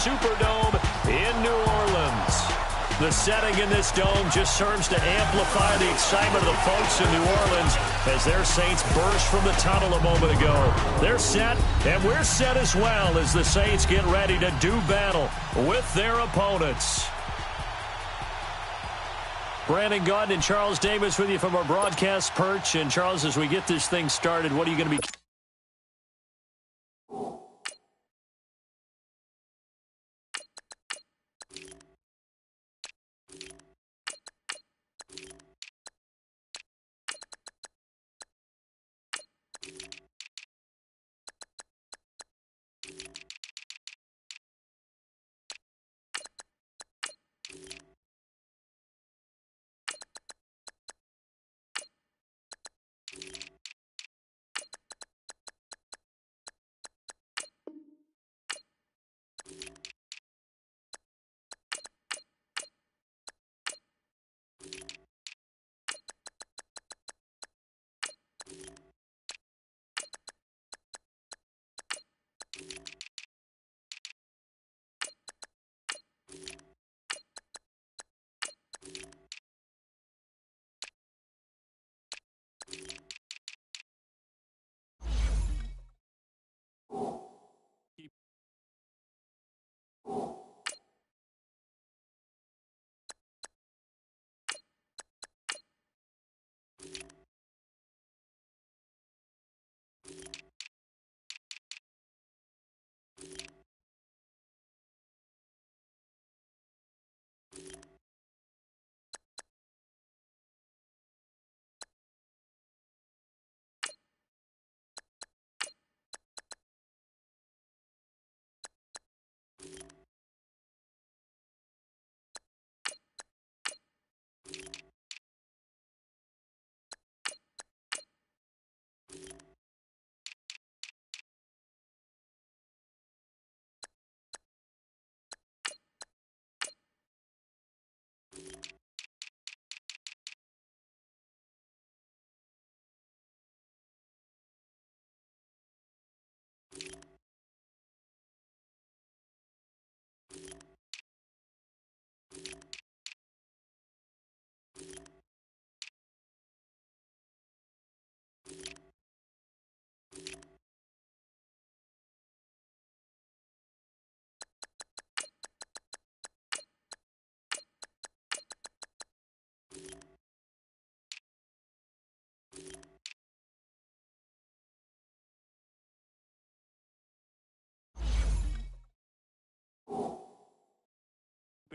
Superdome in New Orleans. The setting in this dome just serves to amplify the excitement of the folks in New Orleans as their Saints burst from the tunnel a moment ago. They're set, and we're set as well as the Saints get ready to do battle with their opponents. Brandon Gaudin and Charles Davis with you from our broadcast perch. And, Charles, as we get this thing started, what are you going to be...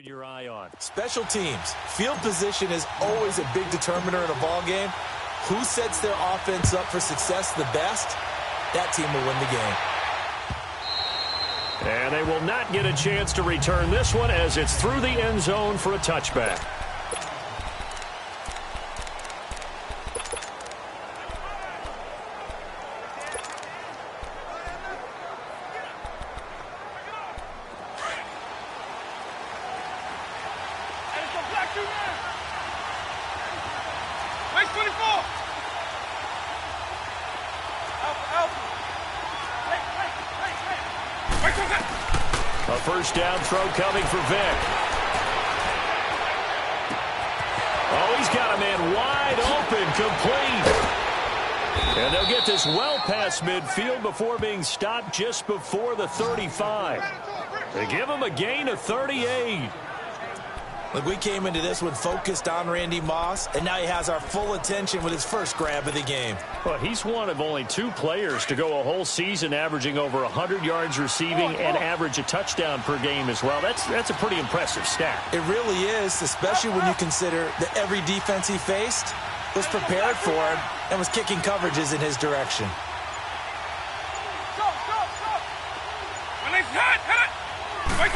your eye on? Special teams. Field position is always a big determiner in a ball game. Who sets their offense up for success the best? That team will win the game. And they will not get a chance to return this one as it's through the end zone for a touchback. A first down throw coming for Vic. Oh, he's got a man wide open, complete. And they'll get this well past midfield before being stopped just before the 35. They give him a gain of 38. Look, we came into this one focused on Randy Moss, and now he has our full attention with his first grab of the game. Well, he's one of only 2 players to go a whole season averaging over 100 yards receiving and average a touchdown per game as well. That's a pretty impressive stat. It really is, especially when you consider that every defense he faced was prepared for him and was kicking coverages in his direction.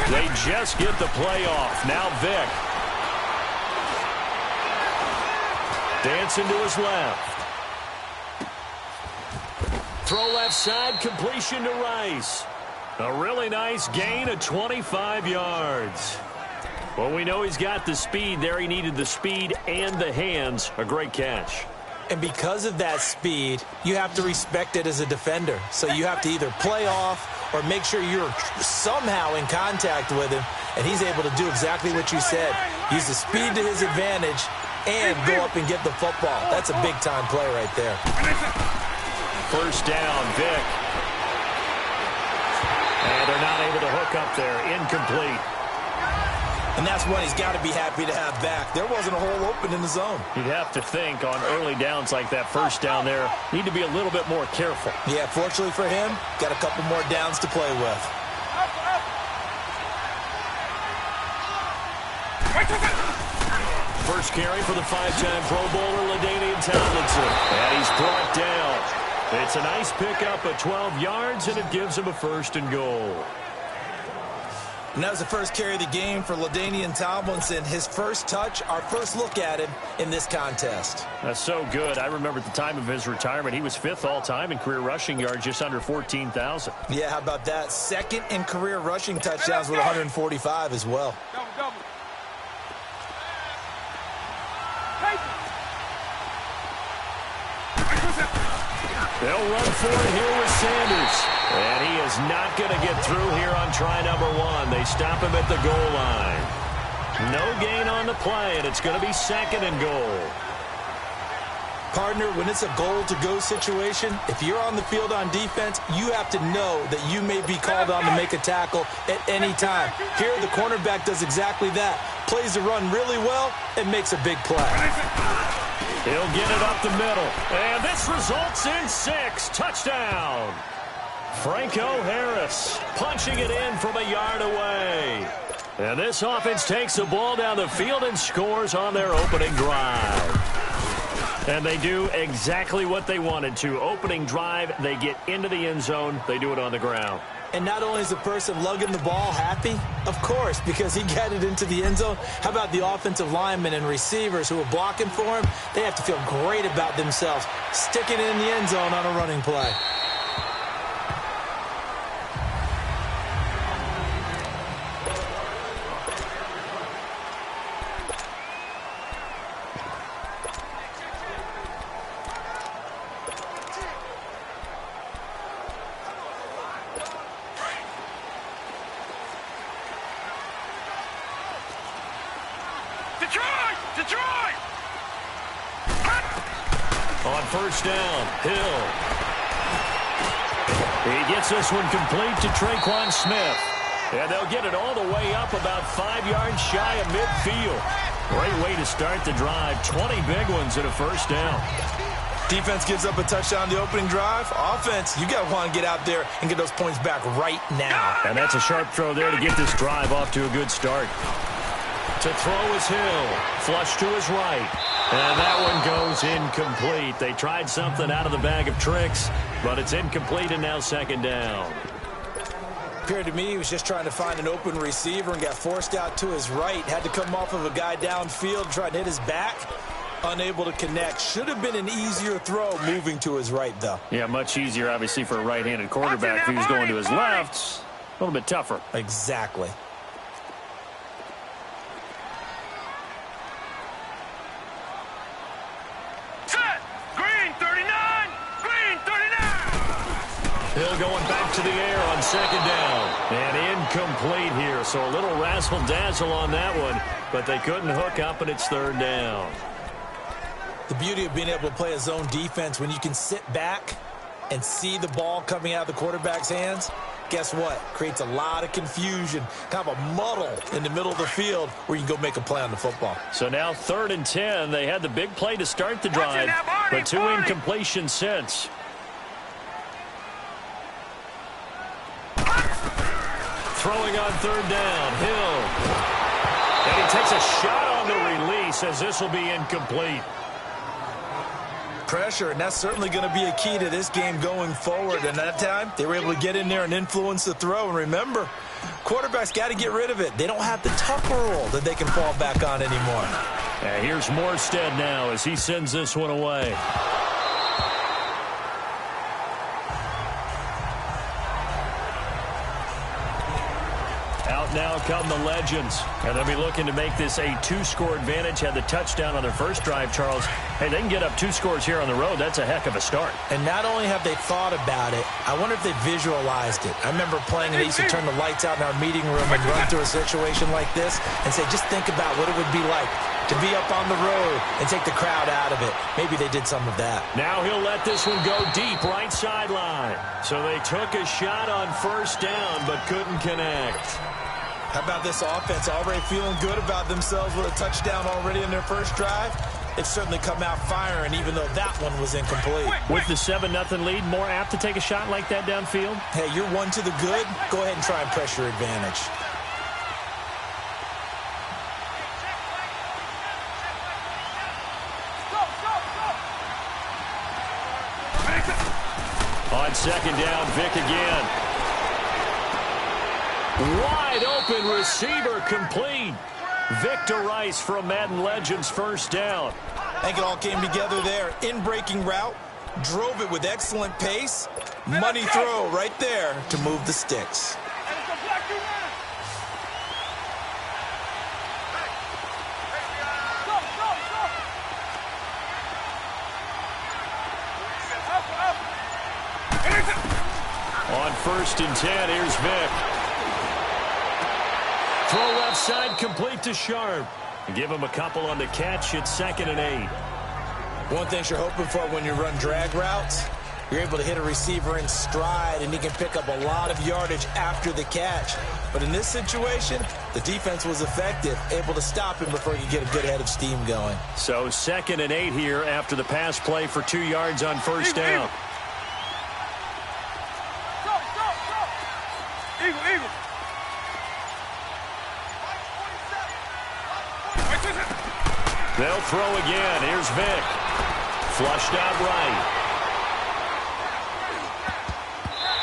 They just get the play off. Now Vic. Dancing to his left. Throw left side, completion to Rice. A really nice gain of 25 yards. Well, we know he's got the speed there. He needed the speed and the hands. A great catch. And because of that speed, you have to respect it as a defender. So you have to either play off or make sure you're somehow in contact with him, and he's able to do exactly what you said. Use the speed to his advantage and go up and get the football. That's a big-time play right there. First down, Vic. And they're not able to hook up there. Incomplete. And that's one he's got to be happy to have back. There wasn't a hole open in the zone. You'd have to think on early downs like that first down there, need to be a little bit more careful. Yeah, fortunately for him, got a couple more downs to play with. First carry for the five-time Pro Bowler, LaDainian Tomlinson. And he's brought down. It's a nice pickup of 12 yards, and it gives him a first and goal. And that was the first carry of the game for LaDainian Tomlinson. His first touch, our first look at him in this contest. That's so good. I remember at the time of his retirement, he was 5th all-time in career rushing yards, just under 14,000. Yeah, how about that? 2nd in career rushing touchdowns with 145 as well. They'll run for it here with Sanders. And he is not going to get through here on try number 1. They stop him at the goal line. No gain on the play, and it's going to be 2nd and goal. Partner, when it's a goal-to-go situation, if you're on the field on defense, you have to know that you may be called on to make a tackle at any time. Here, the cornerback does exactly that. Plays the run really well and makes a big play. He'll get it up the middle. And this results in 6. Touchdown. Franco Harris punching it in from a yard away. And this offense takes the ball down the field and scores on their opening drive. And they do exactly what they wanted to. Opening drive, they get into the end zone. They do it on the ground. And not only is the person lugging the ball happy, of course, because he got it into the end zone. How about the offensive linemen and receivers who are blocking for him? They have to feel great about themselves, sticking it in the end zone on a running play. On first down, Hill. He gets this one complete to Traquan Smith. And they'll get it all the way up about 5 yards shy of midfield. Great way to start the drive. 20 big ones and a first down. Defense gives up a touchdown the opening drive. Offense, you got to want to get out there and get those points back right now. And that's a sharp throw there to get this drive off to a good start. To throw is Hill. Flush to his right. And that one goes incomplete. They tried something out of the bag of tricks, but it's incomplete and now 2nd down. Appeared to me he was just trying to find an open receiver and got forced out to his right. Had to come off of a guy downfield, try to hit his back. Unable to connect. Should have been an easier throw moving to his right, though. Yeah, much easier, obviously, for a right-handed quarterback who's going to his left. A little bit tougher. Exactly. Hill going back to the air on 2nd down. And incomplete here. So a little razzle-dazzle on that one. But they couldn't hook up, and it's 3rd down. The beauty of being able to play a zone defense when you can sit back and see the ball coming out of the quarterback's hands, guess what? Creates a lot of confusion, kind of a muddle in the middle of the field where you can go make a play on the football. So now 3rd and 10. They had the big play to start the drive, but 2 incompletions since. Throwing on 3rd down, Hill. And he takes a shot on the release as this will be incomplete. Pressure, and that's certainly going to be a key to this game going forward. And that time, they were able to get in there and influence the throw. And remember, quarterbacks got to get rid of it. They don't have the tucker rule that they can fall back on anymore. And here's Morstead now as he sends this one away. Out now come the legends. And they'll be looking to make this a 2-score advantage. Had the touchdown on their first drive, Charles. Hey, they can get up 2 scores here on the road. That's a heck of a start. And not only have they thought about it, I wonder if they visualized it. I remember playing and they used to turn the lights out in our meeting room and run through a situation like this and say, just think about what it would be like to be up on the road and take the crowd out of it. Maybe they did some of that. Now he'll let this one go deep, right sideline. So they took a shot on first down but couldn't connect. How about this offense already feeling good about themselves with a touchdown already in their first drive? They've certainly come out firing, even though that one was incomplete. With the 7-0 lead, more apt to take a shot like that downfield? Hey, you're one to the good. Go ahead and try and press your advantage. On second down, Vick again. Wide open receiver complete. Victor Rice from Madden Legends first down. I think it all came together there. In-breaking route, drove it with excellent pace. Money throw right there to move the sticks. On first and 10, here's Vick. Throw left side, complete to Sharp. Give him a couple on the catch. It's 2nd and 8. One thing you're hoping for when you run drag routes, you're able to hit a receiver in stride, and he can pick up a lot of yardage after the catch. But in this situation, the defense was effective, able to stop him before he could get a good head of steam going. So 2nd and 8 here after the pass play for 2 yards on first down. Eagle. They'll throw again. Here's Vick. Flushed out right.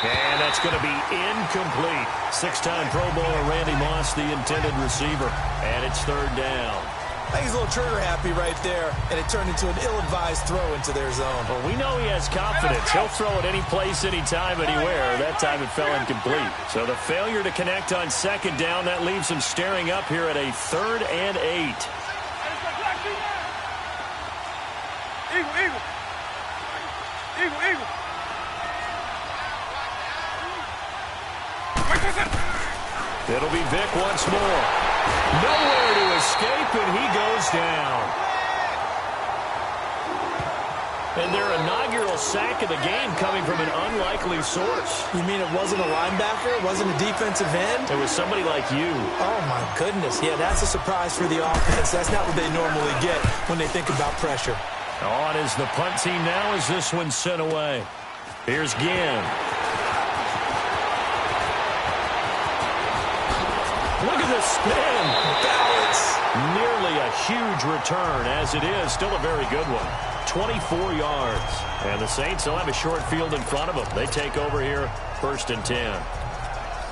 And that's going to be incomplete. 6-time Pro Bowler Randy Moss, the intended receiver. And it's 3rd down. I think he's a little trigger happy right there, and it turned into an ill-advised throw into their zone. Well, we know he has confidence. He'll throw it any place, anytime, anywhere. That time it fell incomplete. So the failure to connect on 2nd down, that leaves him staring up here at a 3rd and 8. Eagle. It'll be Vick once more. Nowhere to escape, and he goes down. And their inaugural sack of the game coming from an unlikely source. You mean it wasn't a linebacker? It wasn't a defensive end? It was somebody like you. Oh, my goodness. Yeah, that's a surprise for the offense. That's not what they normally get when they think about pressure. On is the punt team now as this one's sent away. Here's Ginn. Look at the spin. Balance. Nearly a huge return, as it is. Still a very good one. 24 yards. And the Saints will have a short field in front of them. They take over here, 1st and 10.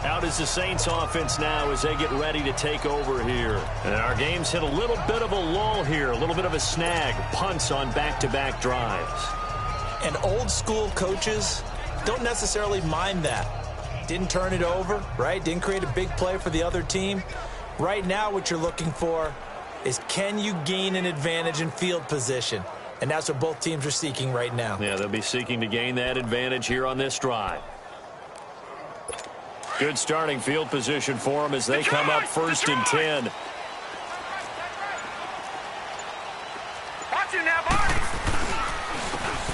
Out is the Saints offense now as they get ready to take over here. And our game's hit a little bit of a lull here, a little bit of a snag. Punts on back-to-back drives. And old-school coaches don't necessarily mind that. Didn't turn it over, right? Didn't create a big play for the other team. Right now what you're looking for is, can you gain an advantage in field position? And that's what both teams are seeking right now. Yeah, they'll be seeking to gain that advantage here on this drive. Good starting field position for them as they come up 1st and 10.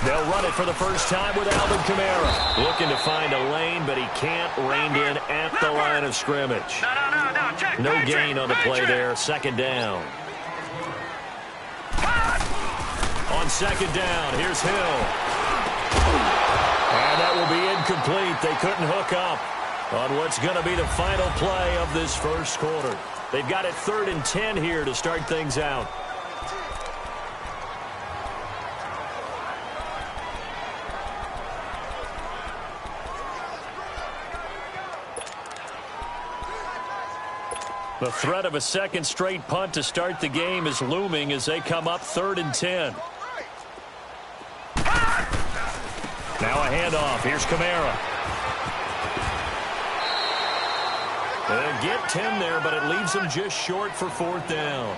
They'll run it for the first time with Alvin Kamara. Looking to find a lane, but he can't. Reined in at the line of scrimmage. No gain on the play there. 2nd down. On 2nd down, here's Hill. And that will be incomplete. They couldn't hook up on what's going to be the final play of this first quarter. They've got it 3rd and 10 here to start things out. The threat of a second straight punt to start the game is looming as they come up 3rd and 10. Now a handoff. Here's Kamara. They'll get 10 there, but it leaves them just short for 4th down.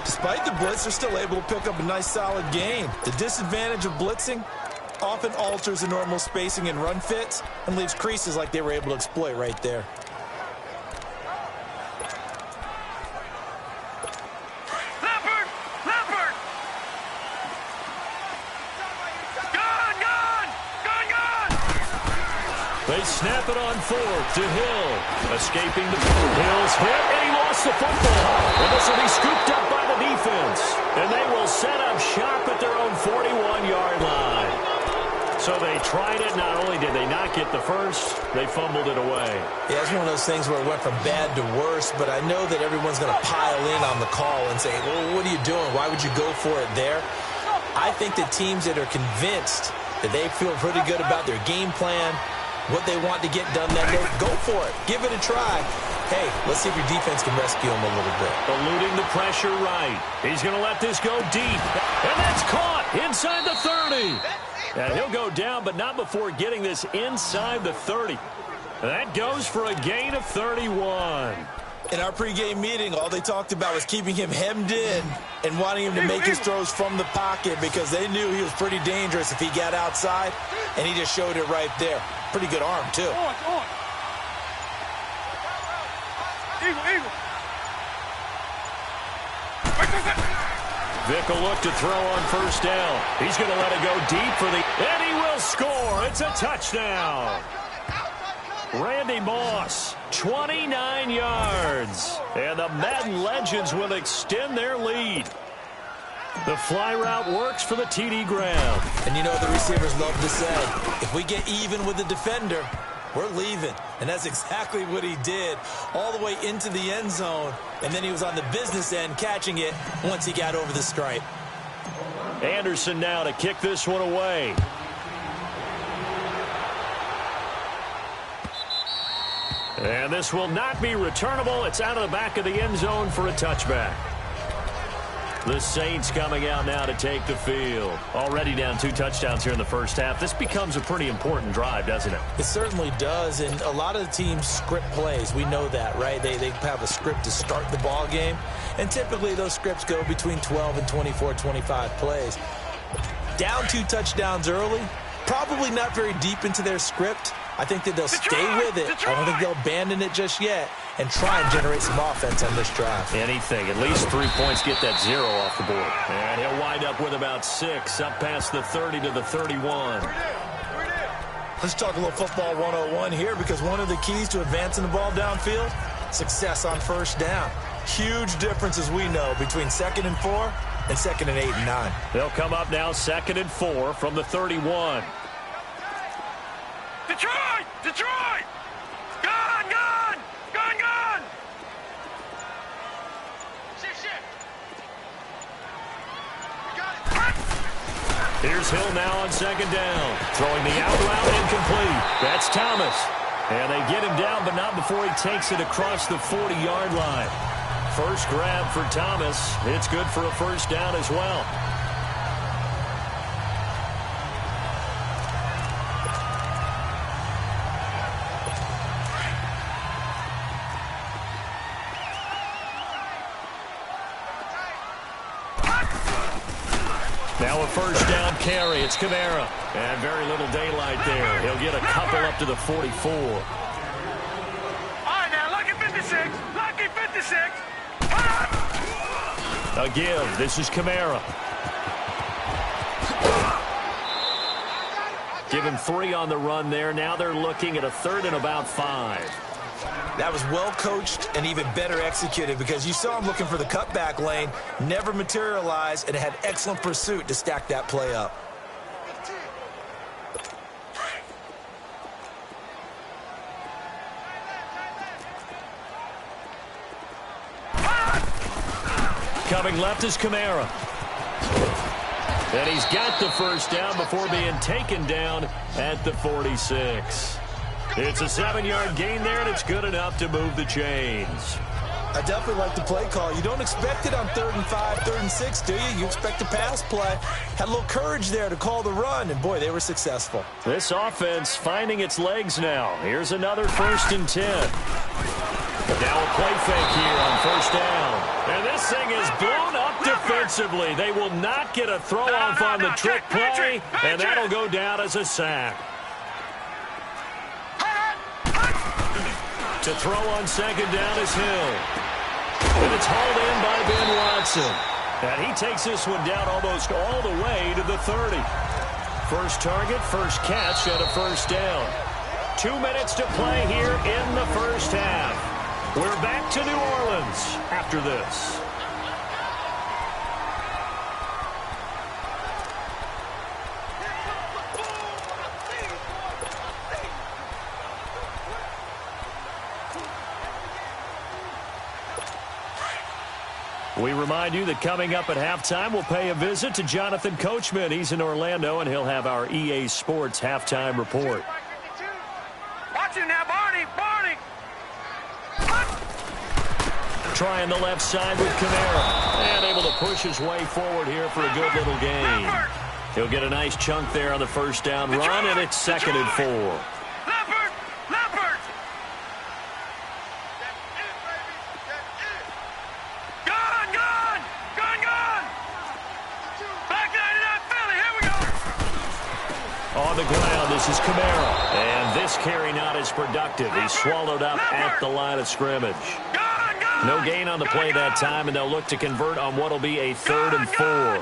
Despite the blitz, they're still able to pick up a nice, solid gain. The disadvantage of blitzing often alters the normal spacing and run fits and leaves creases like they were able to exploit right there. They snap it on fourth to Hill. Escaping the Hill's hit, and he lost the football. And this will be scooped up by the defense. And they will set up shop at their own 41-yard line. So they tried it. Not only did they not get the first, they fumbled it away. Yeah, it's one of those things where it went from bad to worse, but I know that everyone's going to pile in on the call and say, well, what are you doing? Why would you go for it there? I think that teams that are convinced that they feel pretty good about their game plan, what they want to get done that day, go for it. Give it a try. Hey, let's see if your defense can rescue them a little bit. Eluding the pressure right. He's going to let this go deep. And that's caught inside the 30. And he'll go down, but not before getting this inside the 30. And that goes for a gain of 31. In our pregame meeting, all they talked about was keeping him hemmed in and wanting him to make his throws from the pocket because they knew he was pretty dangerous if he got outside, and he just showed it right there. Pretty good arm, too. Eagle. Vic will look to throw on first down. He's going to let it go deep for the... And he will score. It's a touchdown. Randy Moss, 29 yards. And the Madden Legends will extend their lead. The fly route works for the TD grab. And you know the receivers love to say, if we get even with the defender, we're leaving. And that's exactly what he did, all the way into the end zone. And then he was on the business end catching it once he got over the stripe. Anderson now to kick this one away. And this will not be returnable. It's out of the back of the end zone for a touchback. The Saints coming out now to take the field. Already down 2 touchdowns here in the first half. This becomes a pretty important drive, doesn't it? It certainly does, and a lot of the teams script plays. We know that, right? They have a script to start the ball game, and typically those scripts go between 12 and 24, 25 plays. Down 2 touchdowns early, probably not very deep into their script. I think that they'll stay with it. I don't think they'll abandon it just yet and try and generate some offense on this drive. Anything. At least 3 points, get that 0 off the board. And he'll wind up with about 6, up past the 30 to the 31. Let's talk a little football 101 here, because one of the keys to advancing the ball downfield, success on first down. Huge difference, as we know, between 2nd and 4 and 2nd and 8 and 9. They'll come up now 2nd and 4 from the 31. Detroit! Gone! Here's Hill now on 2nd down. Throwing the out route incomplete. That's Thomas. And they get him down, but not before he takes it across the 40-yard line. First grab for Thomas. It's good for a first down as well. Now a first down carry. It's Kamara. And very little daylight there. He'll get a couple up to the 44. All right, now, lucky 56. A give. This is Kamara. Give him 3 on the run there. Now they're looking at a 3rd and about 5. That was well coached and even better executed, because you saw him looking for the cutback lane, never materialized, and had excellent pursuit to stack that play up. Coming left is Kamara. And he's got the first down before being taken down at the 46. It's a 7-yard gain there, and it's good enough to move the chains. I definitely like the play call. You don't expect it on 3rd and 5, 3rd and 6, do you? You expect a pass play. Had a little courage there to call the run, and boy, they were successful. This offense finding its legs now. Here's another 1st and 10. Now a play fake here on first down. And this thing is blown up defensively. They will not get a throw-off on the trick play, and that'll go down as a sack. To throw on second down is Hill. And it's hauled in by Ben Watson. And he takes this one down almost all the way to the 30. First target, first catch, and a first down. 2 minutes to play here in the first half. We're back to New Orleans after this. We remind you that coming up at halftime, we'll pay a visit to Jonathan Coachman. He's in Orlando, and he'll have our EA Sports halftime report. Watch him now, Barney. Trying the left side with Kamara. And able to push his way forward here for a good little gain. He'll get a nice chunk there on the first down run, and it's 2nd and 4. Leopard. Gone. Back 99 Philly. Here we go. On the ground, this is Kamara. And this carry not as productive. He's swallowed up at the line of scrimmage. No gain on the play that time, and they'll look to convert on what will be a 3rd and 4. Gone.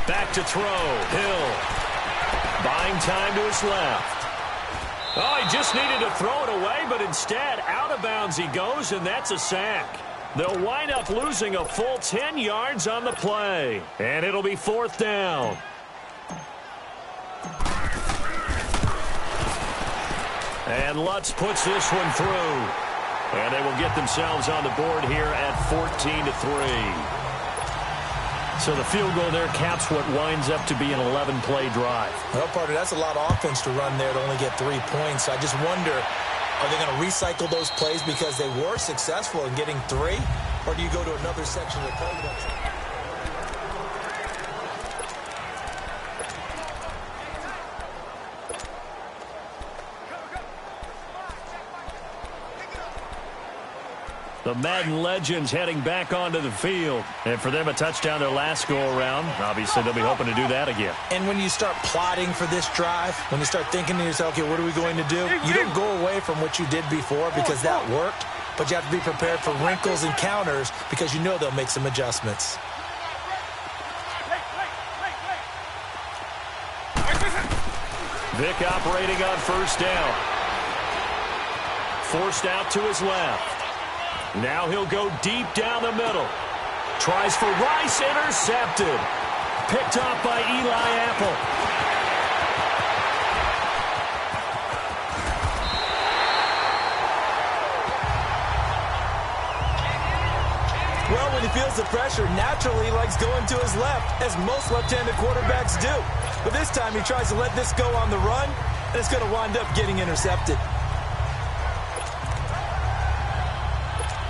Back to throw. Hill. Buying time to his left. Oh, he just needed to throw it away, but instead, out of bounds he goes, and that's a sack. They'll wind up losing a full 10 yards on the play. And it'll be 4th down. And Lutz puts this one through. And they will get themselves on the board here at 14-3. So the field goal there caps what winds up to be an 11-play drive. Well, partner, that's a lot of offense to run there to only get 3 points. I just wonder, are they going to recycle those plays because they were successful in getting 3? Or do you go to another section of the play? The Madden legends heading back onto the field. And for them, a touchdown their last go-around. Obviously, they'll be hoping to do that again. And when you start plotting for this drive, when you start thinking to yourself, okay, what are we going to do? You don't go away from what you did before because that worked. But you have to be prepared for wrinkles and counters because you know they'll make some adjustments. Vic operating on first down. Forced out to his left. Now he'll go deep down the middle. Tries for Rice, intercepted. Picked off by Eli Apple. Well, when he feels the pressure, naturally he likes going to his left, as most left-handed quarterbacks do. But this time he tries to let this go on the run, and it's going to wind up getting intercepted.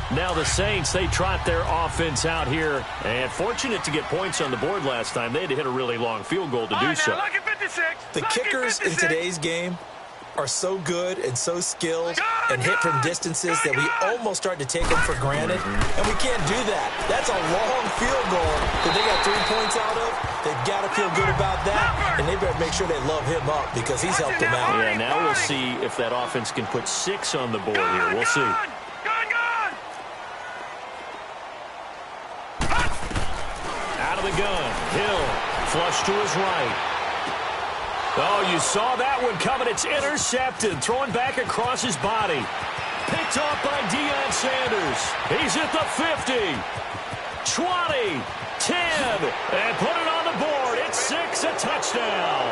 Now the Saints, they trot their offense out here. And fortunate to get points on the board last time. They had to hit a really long field goal to do so. The kickers in today's game are so good and so skilled and hit from distances that we almost start to take them for granted. And we can't do that. That's a long field goal that they got 3 points out of. They've got to feel good about that. And they better make sure they love him up because he's helped them out. Yeah, now we'll see if that offense can put 6 on the board here. We'll see. The gun. Hill flush to his right. Oh, you saw that one coming. It's intercepted. Throwing back across his body. Picked off by Deion Sanders. He's at the 50. 20. 10. And put it on the board. It's 6, a touchdown.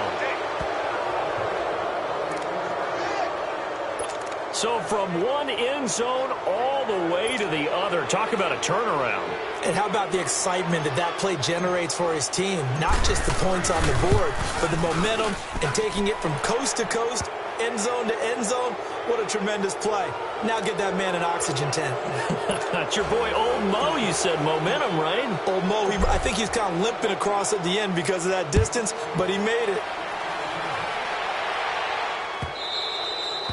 So from one end zone all the way to the other. Talk about a turnaround. And how about the excitement that that play generates for his team? Not just the points on the board, but the momentum and taking it from coast to coast, end zone to end zone. What a tremendous play. Now get that man an oxygen tent. That's your boy Old Mo. You said momentum, right? Old Mo, I think he's kind of limping across at the end because of that distance, but he made it.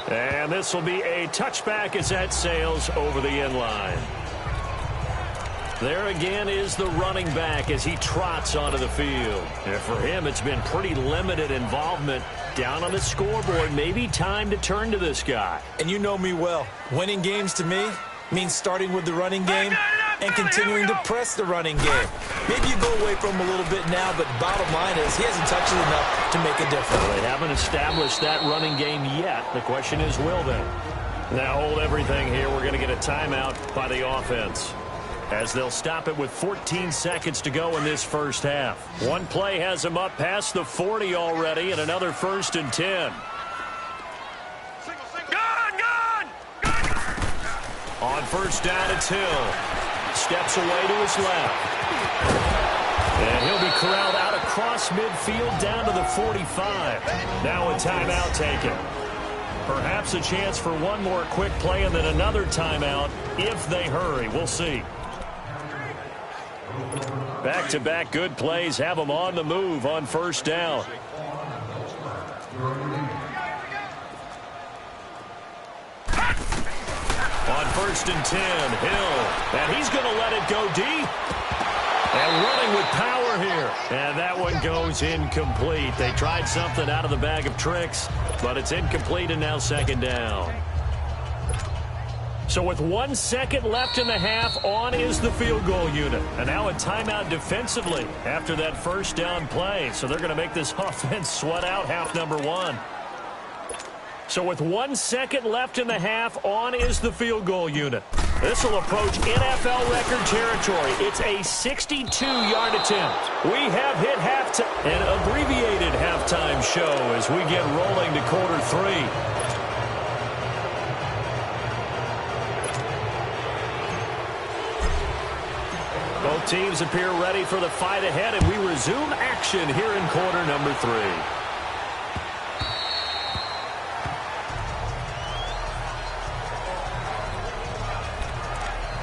And this will be a touchback as that sails over the end line. There again is the running back as he trots onto the field. And for him, it's been pretty limited involvement down on the scoreboard. Maybe time to turn to this guy. And you know me well. Winning games to me means starting with the running game and continuing to press the running game. Maybe you go away from him a little bit now, but bottom line is he hasn't touched it enough to make a difference. Well, they haven't established that running game yet. The question is, will they? Now hold everything here. We're going to get a timeout by the offense, as they'll stop it with 14 seconds to go in this first half. One play has them up past the 40 already, and another 1st and 10. On first down, it's Hill. Steps away to his left. And he'll be corralled out across midfield down to the 45. Now a timeout taken. Perhaps a chance for one more quick play and then another timeout if they hurry. We'll see. Back-to-back good plays have them on the move on first down. On 1st and 10, Hill. And he's going to let it go deep. And running with power here. And that one goes incomplete. They tried something out of the bag of tricks, but it's incomplete and now 2nd down. So with 1 second left in the half, on is the field goal unit. And now a timeout defensively after that first down play. So they're going to make this offense sweat out half number 1. So with 1 second left in the half, on is the field goal unit. This will approach NFL record territory. It's a 62-yard attempt. We have hit an abbreviated halftime show as we get rolling to quarter 3. Both teams appear ready for the fight ahead, and we resume action here in quarter number 3.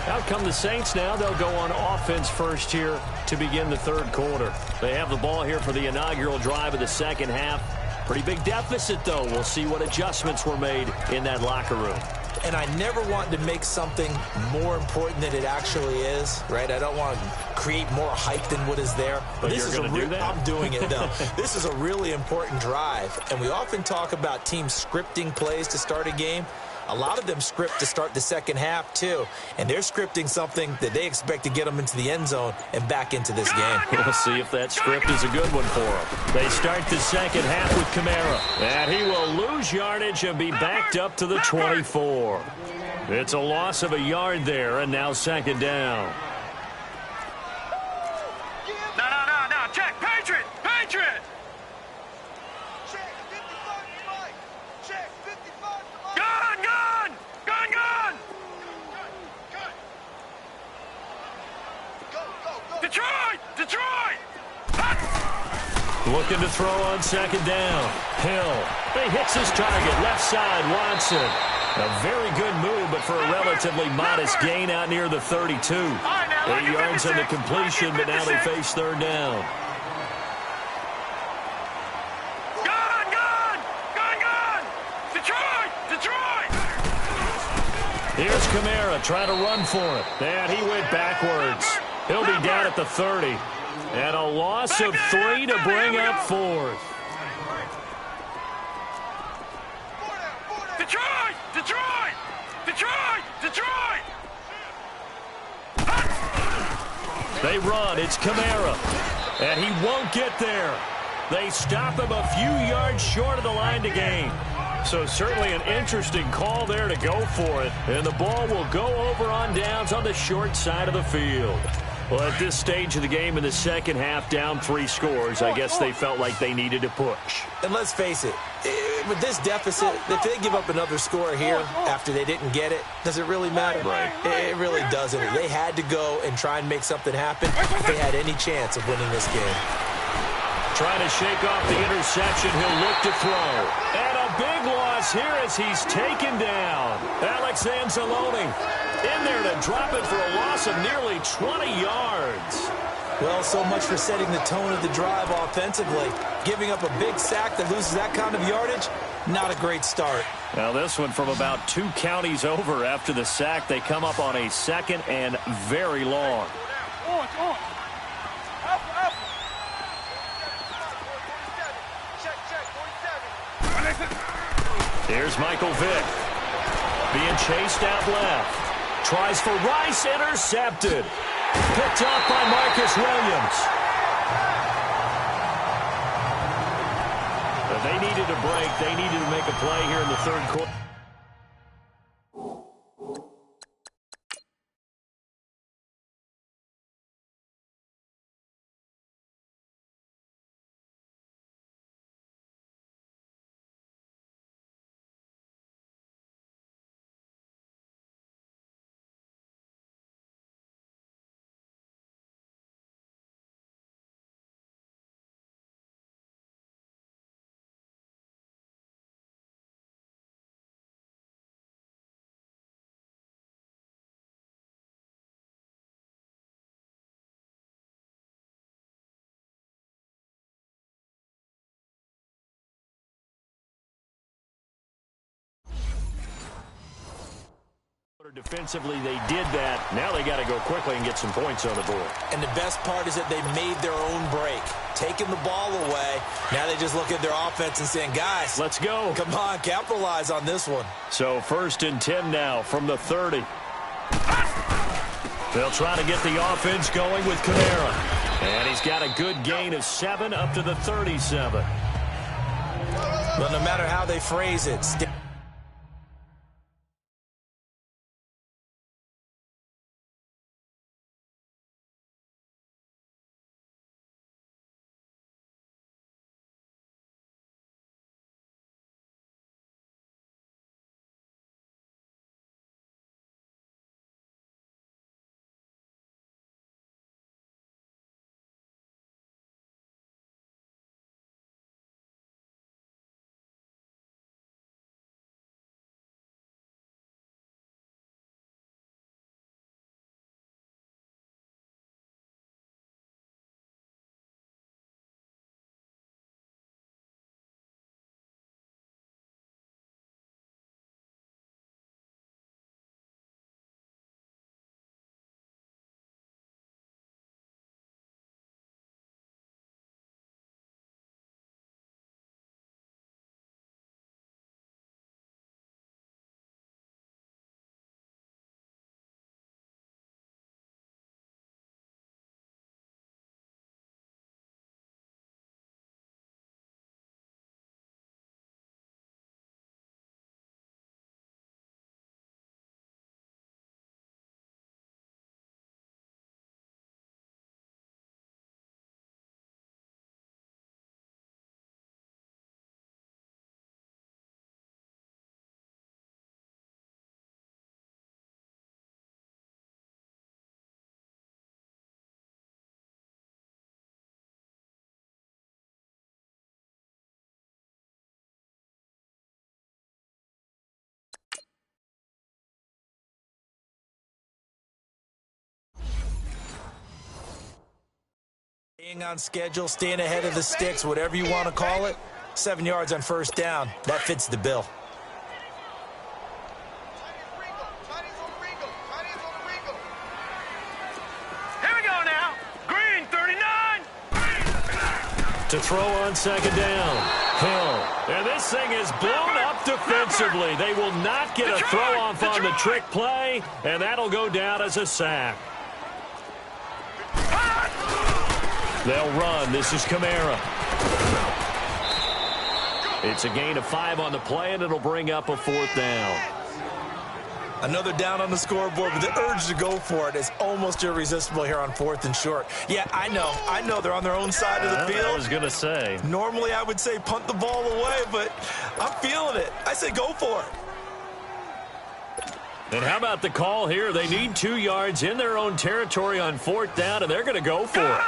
Out come the Saints now. They'll go on offense first here to begin the 3rd quarter. They have the ball here for the inaugural drive of the second half. Pretty big deficit, though. We'll see what adjustments were made in that locker room. And I never want to make something more important than it actually is, right? I don't want to create more hype than what is there. But this you're going to do that? I'm doing it, though. This is a really important drive. And we often talk about teams scripting plays to start a game. A lot of them script to start the second half, too. And they're scripting something that they expect to get them into the end zone and back into this game. We'll see if that script is a good one for them. They start the second half with Kamara. And he will lose yardage and be backed up to the 24. It's a loss of a yard there, and now 2nd down. No. Check. Patriot. Detroit! Looking to throw on 2nd down. Hill. He hits his target. Left side, Watson. A very good move, but for a relatively modest gain out near the 32. 8 yards on the completion, but now they face 3rd down. Gun! Detroit! Here's Kamara trying to run for it. And he went backwards. He'll be down at the 30. And a loss of 3 to bring up 4th. Detroit! They run. It's Kamara. And he won't get there. They stop him a few yards short of the line to gain. So certainly an interesting call there to go for it. And the ball will go over on downs on the short side of the field. Well, at this stage of the game in the second half, down 3 scores, I guess they felt like they needed to push. And let's face it, with this deficit, if they give up another score here after they didn't get it, does it really matter? Right. It really doesn't. They had to go and try and make something happen if they had any chance of winning this game. Trying to shake off the interception. He'll look to throw. And a big loss here as he's taken down. Alex Anzalone in there to drop it for a loss of nearly 20 yards. Well, so much for setting the tone of the drive offensively. Giving up a big sack that loses that kind of yardage, not a great start. Now this one from about 2 counties over after the sack. They come up on a 2nd and very long. Here's Michael Vick. Being chased out left. Tries for Rice. Intercepted. Picked up by Marcus Williams. But they needed a break. They needed to make a play here in the 3rd quarter. Defensively, they did that. Now they got to go quickly and get some points on the board. And the best part is that they made their own break. Taking the ball away. Now they just look at their offense and saying, guys, let's go. Come on, capitalize on this one. So 1st and 10 now from the 30. They'll try to get the offense going with Kamara. And he's got a good gain of 7 up to the 37. But no matter how they phrase it, staying on schedule, staying ahead of the sticks, whatever you want to call it. 7 yards on 1st down. That fits the bill. Here we go now. Green, 39. To throw on 2nd down. Hill. And this thing is blown up defensively. They will not get a throw off on the trick play, and that'll go down as a sack. They'll run. This is Kamara. It's a gain of 5 on the play, and it'll bring up a 4th down. Another down on the scoreboard, but the urge to go for it is almost irresistible here on 4th and short. Yeah, I know they're on their own side of the field. I was going to say. Normally, I would say punt the ball away, but I'm feeling it. I say go for it. And how about the call here? They need 2 yards in their own territory on 4th down, and they're going to go for it.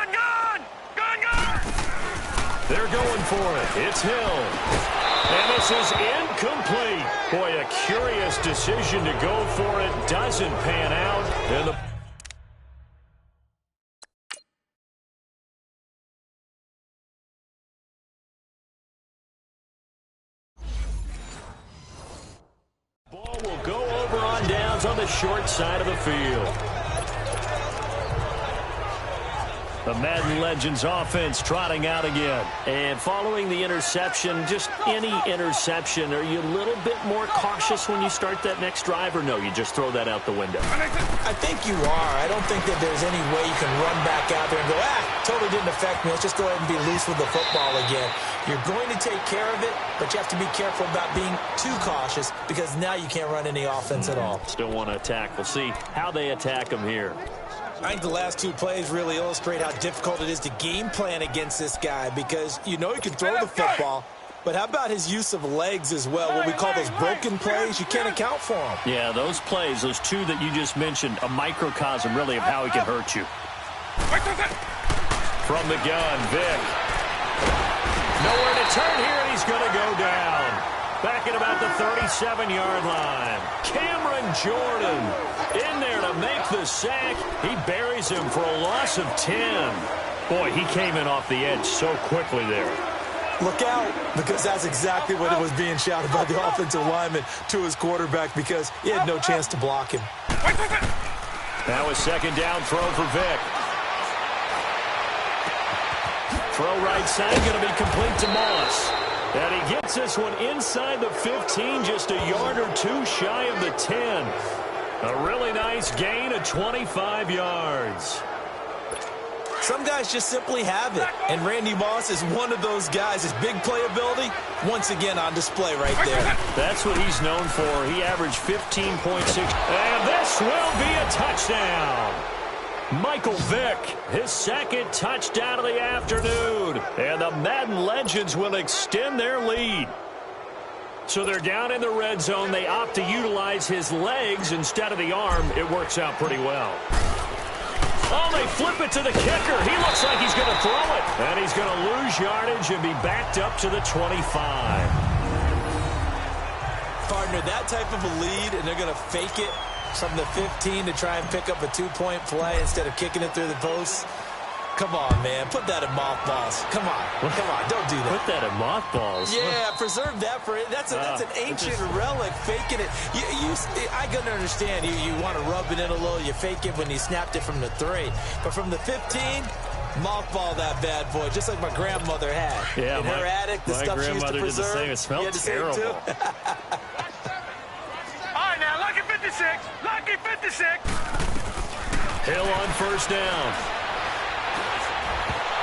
They're going for it. It's Hill. And this is incomplete. Boy, a curious decision to go for it. Doesn't pan out. And the will go over on downs on the short side of the field. The Madden Legends offense trotting out again. And following the interception, just any interception, are you a little bit more cautious when you start that next drive, or no, you just throw that out the window? I think you are. I don't think that there's any way you can run back out there and go, totally didn't affect me. Let's just go ahead and be loose with the football again. You're going to take care of it, but you have to be careful about being too cautious because now you can't run any offense at all. Still want to attack. We'll see how they attack them here. I think the last two plays really illustrate how difficult it is to game plan against this guy because you know he can throw the football, but how about his use of legs as well? What we call those broken plays, you can't account for them. Yeah, those plays, those two that you just mentioned, a microcosm really of how he can hurt you. From the gun, Vick. Nowhere to turn here, and he's going to go down. Back at about the 37-yard line. Cameron Jordan in there to make the sack. He buries him for a loss of 10. Boy, he came in off the edge so quickly there. Look out, because that's exactly what it was being shouted by the offensive lineman to his quarterback because he had no chance to block him. Now a second down throw for Vick. Throw right side, going to be complete to Moss. And he gets this one inside the 15, just a yard or two shy of the 10. A really nice gain of 25 yards. Some guys just simply have it, and Randy Moss is one of those guys. His big playability, once again on display right there. That's what he's known for. He averaged 15.6, and this will be a touchdown. Michael Vick, his second touchdown of the afternoon. And the Madden Legends will extend their lead. So they're down in the red zone. They opt to utilize his legs instead of the arm. It works out pretty well. Oh, they flip it to the kicker. He looks like he's going to throw it. And he's going to lose yardage and be backed up to the 25. Partner, that type of a lead, and they're going to fake it from the 15 to try and pick up a two-point play instead of kicking it through the post. Come on, man. Put that in mothballs. Come on. Come on. Don't do that. Put that in mothballs. Yeah, preserve that for it. That's an ancient relic, faking it. I can understand. You want to rub it in a little. You fake it when you snapped it from the 3. But from the 15, mothball that bad boy, just like my grandmother had. Yeah, in her attic, the stuff she used to preserve. Did the same. It smelled terrible. Lucky 56. Lucky 56. Hill on first down.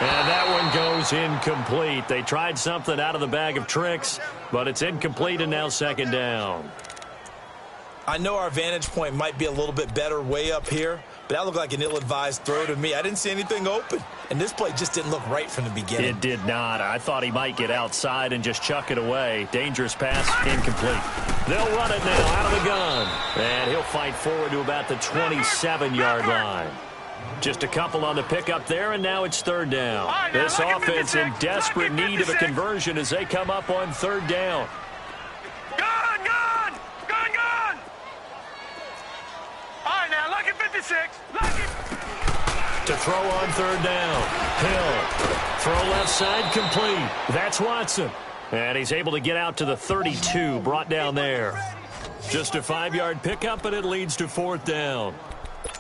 And that one goes incomplete. They tried something out of the bag of tricks, but it's incomplete and now second down. I know our vantage point might be a little bit better way up here, but that looked like an ill-advised throw to me. I didn't see anything open, and this play just didn't look right from the beginning. It did not. I thought he might get outside and just chuck it away. Dangerous pass, incomplete. They'll run it now out of the gun, and he'll fight forward to about the 27-yard line. Just a couple on the pickup there, and now it's third down. This offense in desperate need of a conversion as they come up on third down. Gone! All right, now, lucky 56. Lucky. To throw on third down. Hill. Throw left side, complete. That's Watson. And he's able to get out to the 32, brought down there. Just a 5-yard pickup, and it leads to fourth down.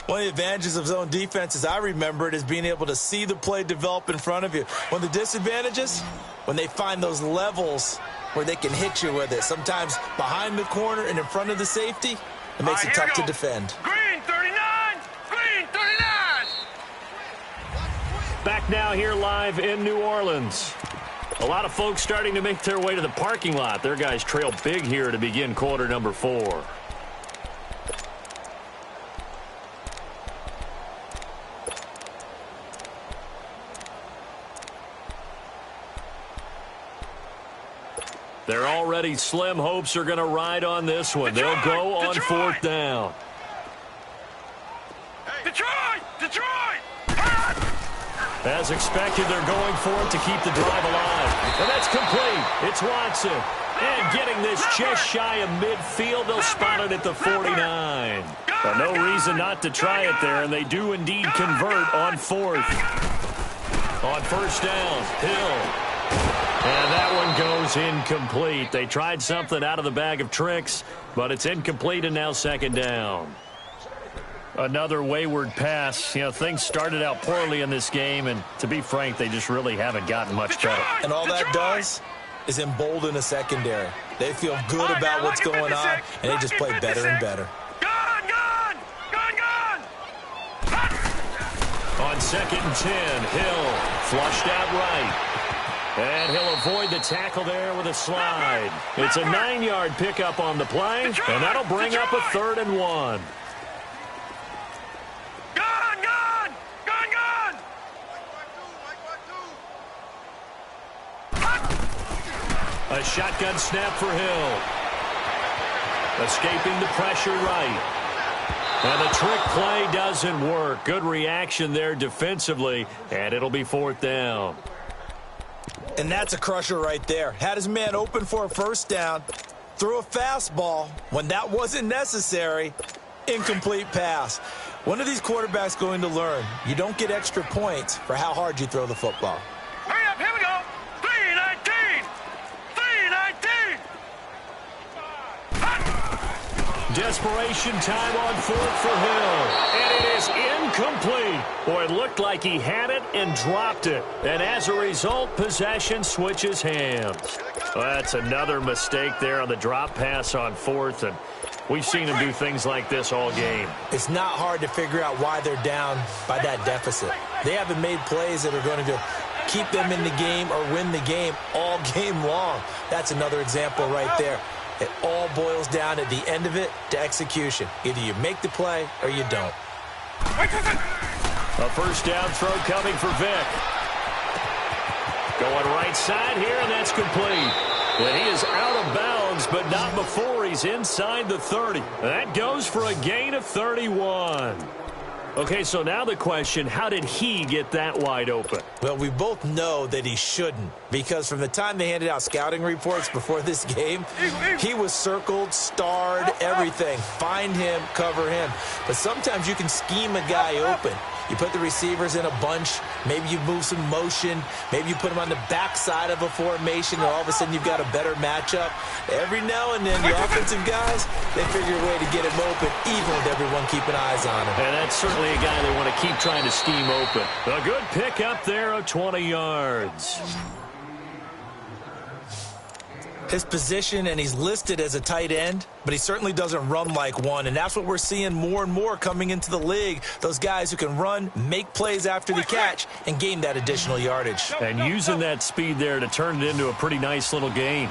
One of the advantages of zone defense, as I remember it, is being able to see the play develop in front of you. One of the disadvantages, when they find those levels where they can hit you with it. Sometimes behind the corner and in front of the safety, it makes it tough to defend. Green 39! Green 39! Back now here live in New Orleans. A lot of folks starting to make their way to the parking lot. Their guys trail big here to begin quarter number 4. They're already slim hopes are going to ride on this one. They'll go on fourth down. Detroit! As expected, they're going for it to keep the drive alive. And that's complete. It's Watson. And getting this just shy of midfield, they'll spot it at the 49. But no reason not to try it there, and they do indeed convert on fourth. On first down, Hill. And that one goes incomplete. They tried something out of the bag of tricks, but it's incomplete and now second down. Another wayward pass. You know, things started out poorly in this game, and to be frank, they just really haven't gotten much better. And all that does is embolden a secondary. They feel good about what's going on, and they just play better and better. On 2nd and 10, Hill flushed out right. And he'll avoid the tackle there with a slide. It's a 9-yard pickup on the play, and that'll bring up a 3rd and 1. A shotgun snap for Hill. Escaping the pressure right. And the trick play doesn't work. Good reaction there defensively, and it'll be 4th down. And that's a crusher right there. Had his man open for a first down, threw a fastball when that wasn't necessary. Incomplete pass. One of these quarterbacks going to learn, you don't get extra points for how hard you throw the football. Hurry up, here we go. 3-19. 3-19. Desperation time on 4th for Hill. And it is incomplete. Boy, it looked like he had it and dropped it. And as a result, possession switches hands. Well, that's another mistake there on the drop pass on 4th. And we've seen him do things like this all game. It's not hard to figure out why they're down by that deficit. They haven't made plays that are going to keep them in the game or win the game all game long. That's another example right there. It all boils down at the end of it to execution. Either you make the play or you don't. A first down throw coming for Vick. Going right side here, and that's complete. And he is out of bounds, but not before he's inside the 30. That goes for a gain of 31. Okay, so now the question, how did he get that wide open? Well, we both know that he shouldn't, because from the time they handed out scouting reports before this game, he was circled, starred, everything. Find him, cover him. But sometimes you can scheme a guy open. You put the receivers in a bunch. Maybe you move some motion. Maybe you put them on the backside of a formation, and all of a sudden you've got a better matchup. Every now and then, the offensive guys, they figure a way to get him open, even with everyone keeping eyes on him. And that's certainly a guy they want to keep trying to scheme open. A good pick up there of 20 yards. His position, and he's listed as a tight end, but he certainly doesn't run like one, and that's what we're seeing more and more coming into the league. Those guys who can run, make plays after the catch, and gain that additional yardage. And using that speed there to turn it into a pretty nice little gain.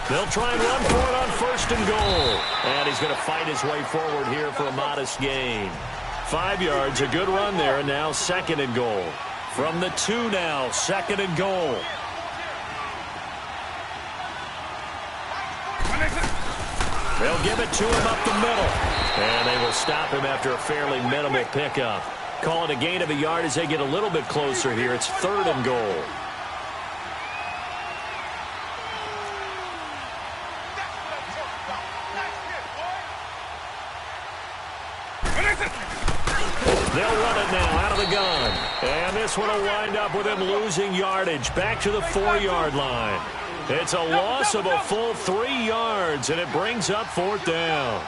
They'll try and run for it on 1st and goal. And he's going to fight his way forward here for a modest gain. 5 yards, a good run there, and now 2nd and goal. From the 2 now, 2nd and goal. They'll give it to him up the middle. And they will stop him after a fairly minimal pickup. Call it a gain of a yard as they get a little bit closer here. It's 3rd and goal. They'll run it now out of the gun. And this one will wind up with him losing yardage back to the 4-yard line. It's a loss of a full 3 yards, and it brings up 4th down.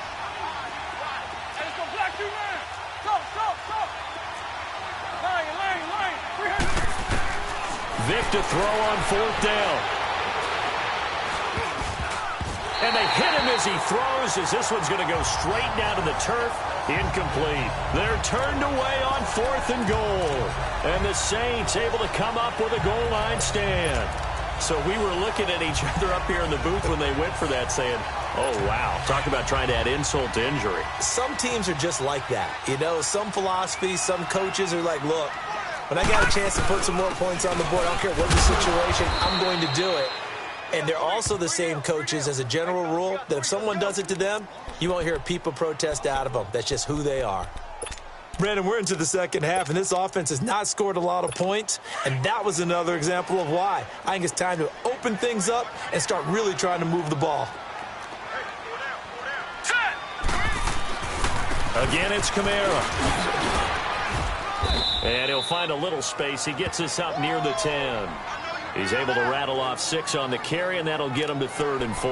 Vick to throw on 4th down. And they hit him as he throws, as this one's going to go straight down to the turf. Incomplete. They're turned away on 4th and goal. And the Saints able to come up with a goal line stand. So we were looking at each other up here in the booth when they went for that, saying, oh, wow. Talk about trying to add insult to injury. Some teams are just like that. You know, some philosophies, some coaches are like, look, when I got a chance to put some more points on the board, I don't care what the situation, I'm going to do it. And they're also the same coaches, as a general rule, that if someone does it to them, you won't hear a people protest out of them. That's just who they are. Brandon, we're into the second half, and this offense has not scored a lot of points, and that was another example of why. I think it's time to open things up and start really trying to move the ball. Again, it's Kamara. And he'll find a little space. He gets us up near the 10. He's able to rattle off 6 on the carry, and that'll get him to 3rd and 4.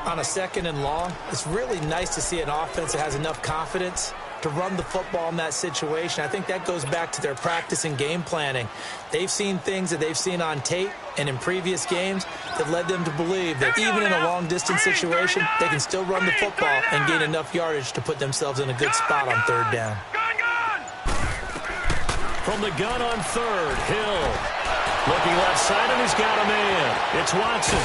On a 2nd and long, it's really nice to see an offense that has enough confidence to run the football in that situation. I think that goes back to their practice and game planning. They've seen things that they've seen on tape and in previous games that led them to believe that even in a long-distance situation, they can still run the football and gain enough yardage to put themselves in a good spot on 3rd down. From the gun on 3rd, Hill. Looking left side, and he's got a man. It's Watson.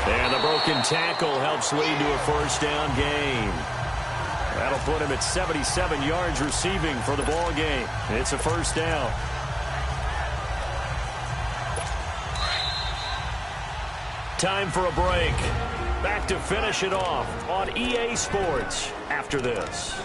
And the broken tackle helps lead to a 1st down gain. That'll put him at 77 yards receiving for the ball game. It's a 1st down. Time for a break. Back to finish it off on EA Sports after this.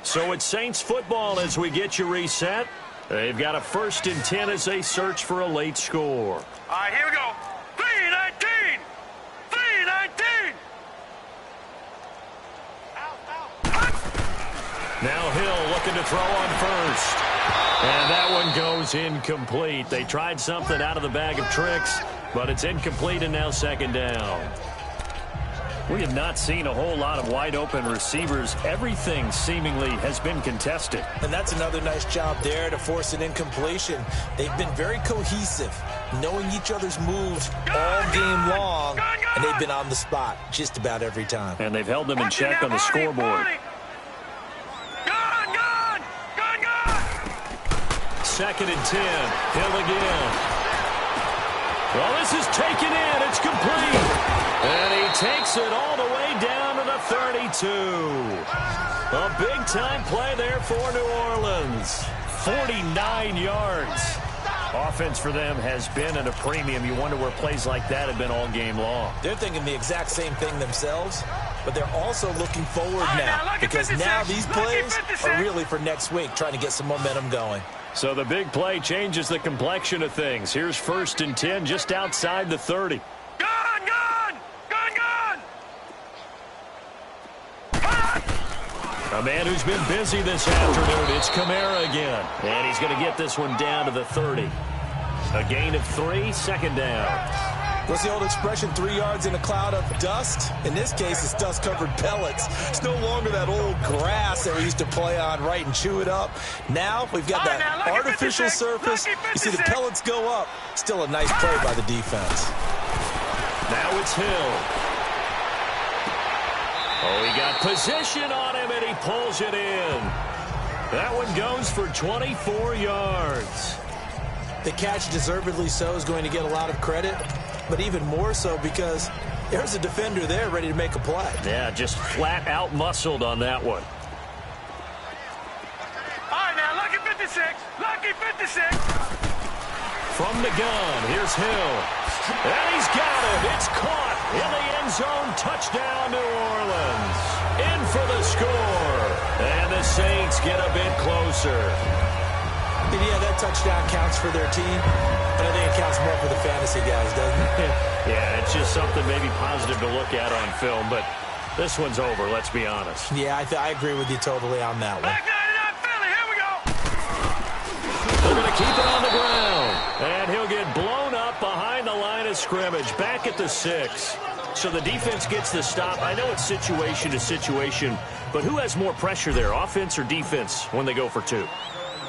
So it's Saints football as we get you reset. They've got a 1st and 10 as they search for a late score. All right, here we go. 3-19. 3-19. Now Hill looking to throw on 1st. And that one goes incomplete. They tried something out of the bag of tricks, but it's incomplete and now 2nd down. We have not seen a whole lot of wide-open receivers. Everything seemingly has been contested. And that's another nice job there to force an incompletion. They've been very cohesive, knowing each other's moves all game long, and they've been on the spot just about every time. And they've held them in check on the scoreboard. 2nd and 10. Hill again. Well, this is taken in. It's complete. And he takes it all the way down to the 32. A big-time play there for New Orleans. 49 yards. Offense for them has been at a premium. You wonder where plays like that have been all game long. They're thinking the exact same thing themselves, but they're also looking forward now because now these plays are really for next week, trying to get some momentum going. So the big play changes the complexion of things. Here's 1st and 10 just outside the 30. A man who's been busy this afternoon. It's Kamara again. And he's going to get this one down to the 30. A gain of 3, 2nd down. What's the old expression, 3 yards in a cloud of dust? In this case, it's dust-covered pellets. It's no longer that old grass that we used to play on, right, and chew it up. Now we've got that artificial surface. You see the pellets go up. Still a nice play by the defense. Now it's Hill. Oh, he got position on him, and he pulls it in. That one goes for 24 yards. The catch, deservedly so, is going to get a lot of credit, but even more so because there's a defender there ready to make a play. Yeah, just flat out muscled on that one. All right, now, lucky 56. Lucky 56. From the gun, here's Hill. And he's got it. It's caught in the end zone. Touchdown, New Orleans. In for the score. And the Saints get a bit closer. And yeah, that touchdown counts for their team, but I think it counts more for the fantasy guys, doesn't it? Yeah, it's just something maybe positive to look at on film, but this one's over, let's be honest. Yeah, I agree with you totally on that one. Back 99 Philly, here we go. They're going to keep it on the ground, and he'll get blown up behind the line of scrimmage, back at the 6. So the defense gets the stop. I know it's situation to situation, but who has more pressure there, offense or defense, when they go for 2?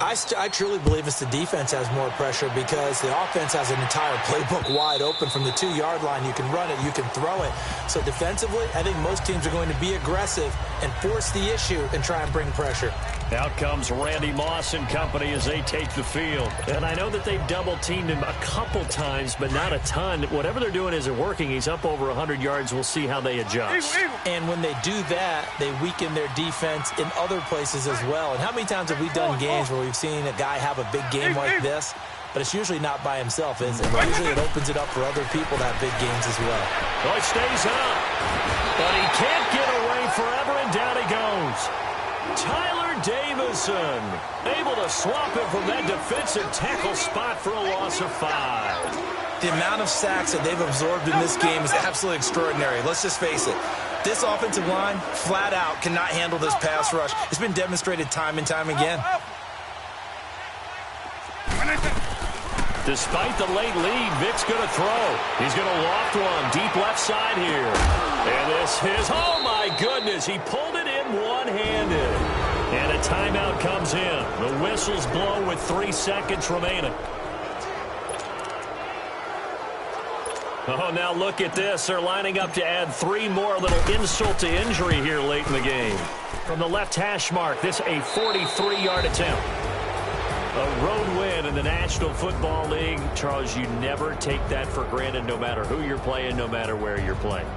I truly believe it's the defense has more pressure because the offense has an entire playbook wide open from the 2-yard line. You can run it, you can throw it. So defensively, I think most teams are going to be aggressive and force the issue and try and bring pressure. Out comes Randy Moss and company as they take the field. And I know that they've double-teamed him a couple times, but not a ton. Whatever they're doing isn't working. He's up over 100 yards. We'll see how they adjust. And when they do that, they weaken their defense in other places as well. And how many times have we done games where we've seen a guy have a big game like this? But it's usually not by himself, is it? Usually it opens it up for other people to have big games as well. Well, he stays up, but he can't get away forever, and down he goes. Tyler Davison able to swap him from that defensive tackle spot for a loss of 5. The amount of sacks that they've absorbed in this game is absolutely extraordinary. Let's just face it. This offensive line, flat out, cannot handle this pass rush. It's been demonstrated time and time again. Despite the late lead, Vic's going to throw. He's going to loft one deep left side here. And this is, oh my goodness, he pulled it in one-handed. And a timeout comes in. The whistles blow with 3 seconds remaining. Oh, now look at this. They're lining up to add 3 more, little insult to injury here late in the game. From the left hash mark, this a 43-yard attempt. A road win in the National Football League. Charles, you never take that for granted no matter who you're playing, no matter where you're playing.